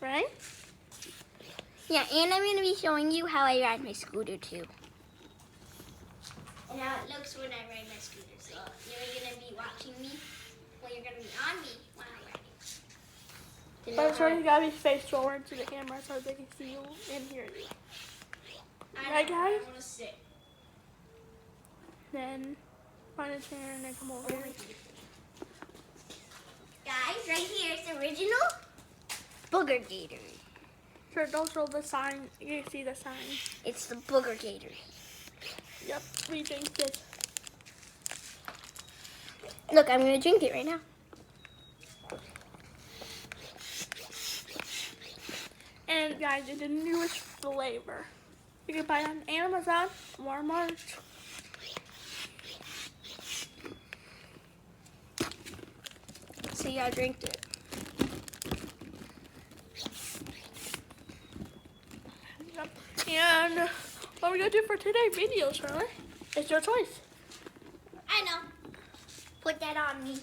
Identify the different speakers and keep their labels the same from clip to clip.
Speaker 1: right?
Speaker 2: Yeah, and I'm going to be showing you how I ride my scooter too. And how it looks when I ride my scooter. So you're going to be watching me. Well, you're going to be on me while I'm riding.
Speaker 1: But it's already got to be faced forward to the camera so they can see you and hear you. Right, guys?
Speaker 2: I want to sit.
Speaker 1: Then find a chair and then come over here.
Speaker 2: Guys, right here is the original Booger Gator.
Speaker 1: Sure, don't show the sign. You can see the sign.
Speaker 2: It's the Booger Gator.
Speaker 1: Yep, we drank it.
Speaker 2: Look, I'm going to drink it right now.
Speaker 1: And guys, it's the newest flavor. You can buy it on Amazon, Walmart.
Speaker 2: See, I drank it.
Speaker 1: Yep. And what we're gonna do for today's video, Charlie? It's your choice.
Speaker 2: I know. Put that on me.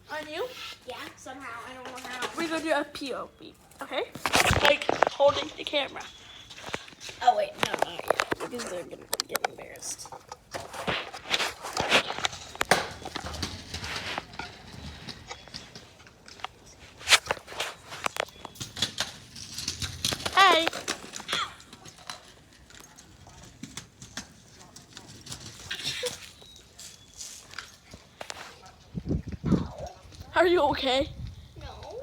Speaker 1: On you?
Speaker 2: Yeah, somehow. I don't know how.
Speaker 1: We're gonna do a POV, okay? Like holding the camera.
Speaker 2: Oh, wait. No, not yet. Because they're going to get embarrassed.
Speaker 1: Hey! Are you okay?
Speaker 2: No.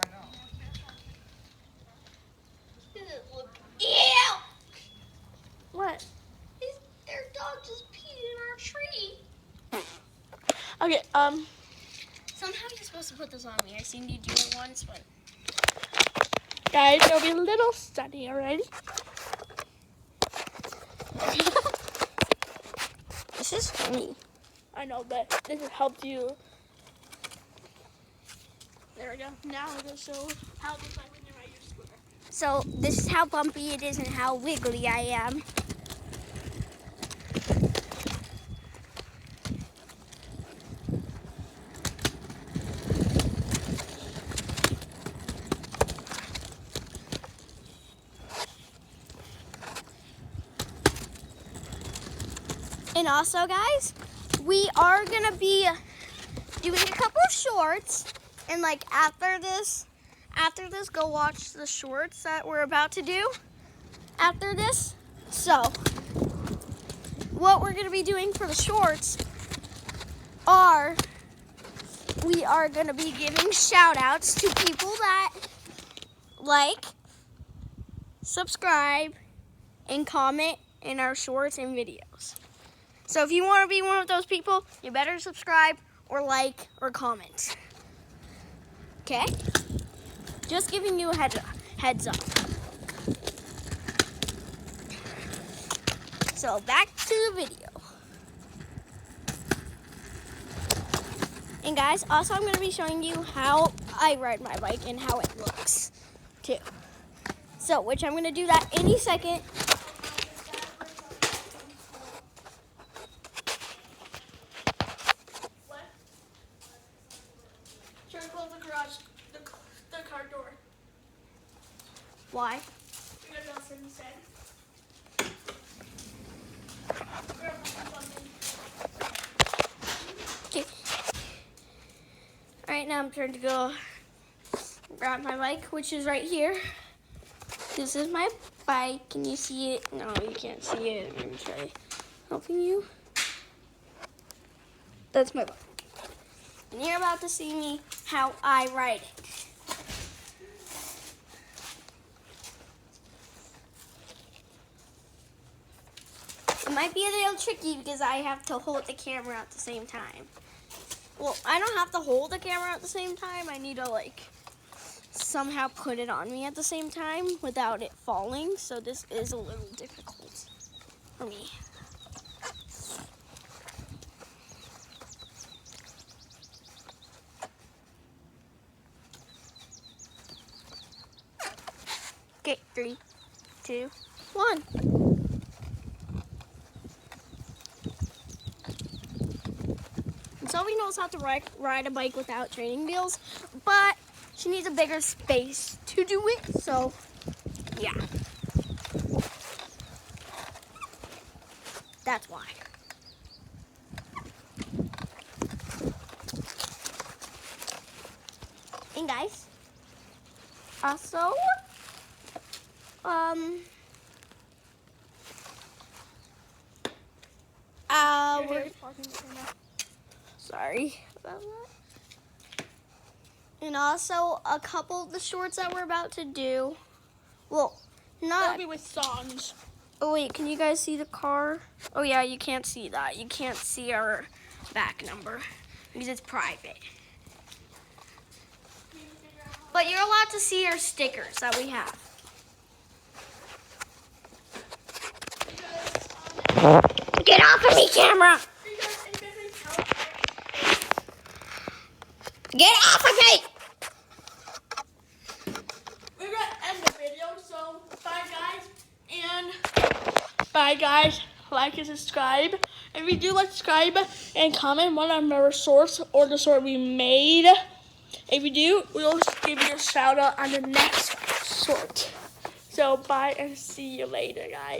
Speaker 2: Does it look... Ew!
Speaker 1: What?
Speaker 2: Their dog just peed in our tree.
Speaker 1: Okay,
Speaker 2: Somehow you're supposed to put this on me. I seen you do it once, but...
Speaker 1: guys, it'll be a little sunny already.
Speaker 2: This is funny.
Speaker 1: I know, but this has helped you. There we go. Now we're going to show how it looks like when you ride your scooter.
Speaker 2: So, this is how bumpy it is and how wiggly I am. And also, guys, we are going to be doing a couple of shorts. And, like, after this, go watch the shorts that we're about to do after this. So, what we're going to be doing for the shorts are we are going to be giving shout-outs to people that like, subscribe, and comment in our shorts and videos. So if you want to be one of those people, you better subscribe or like or comment. Okay? Just giving you a heads up. So back to the video. And guys, also I'm going to be showing you how I ride my bike and how it looks too. So, which I'm going to do that any second.
Speaker 1: Sure, close the garage, the car door.
Speaker 2: Why?
Speaker 1: Because that's what he said.
Speaker 2: Okay. Alright, now I'm trying to go grab my bike, which is right here. This is my bike. Can you see it? No, you can't see it. Let me try helping you. That's my bike. And you're about to see me how I ride it. It might be a little tricky because I have to hold the camera at the same time. Well, I don't have to hold the camera at the same time. I need to, like, somehow put it on me at the same time without it falling. So this is a little difficult for me. Okay, 3, 2, 1. Zoe knows how to ride a bike without training wheels, but she needs a bigger space to do it. So, yeah. That's why. And guys, also, sorry about that. And also, a couple of the shorts that we're about to do, well, not.
Speaker 1: That'll be with songs.
Speaker 2: Oh wait, can you guys see the car? Oh yeah, you can't see that. You can't see our back number because it's private. But you're allowed to see our stickers that we have. Get off of me, camera! Get off of me!
Speaker 1: We're gonna end the video, so bye guys, like and subscribe. If you do like, subscribe and comment one of our shorts or the short we made. If you do, we'll give you a shout out on the next short. So bye and see you later, guys.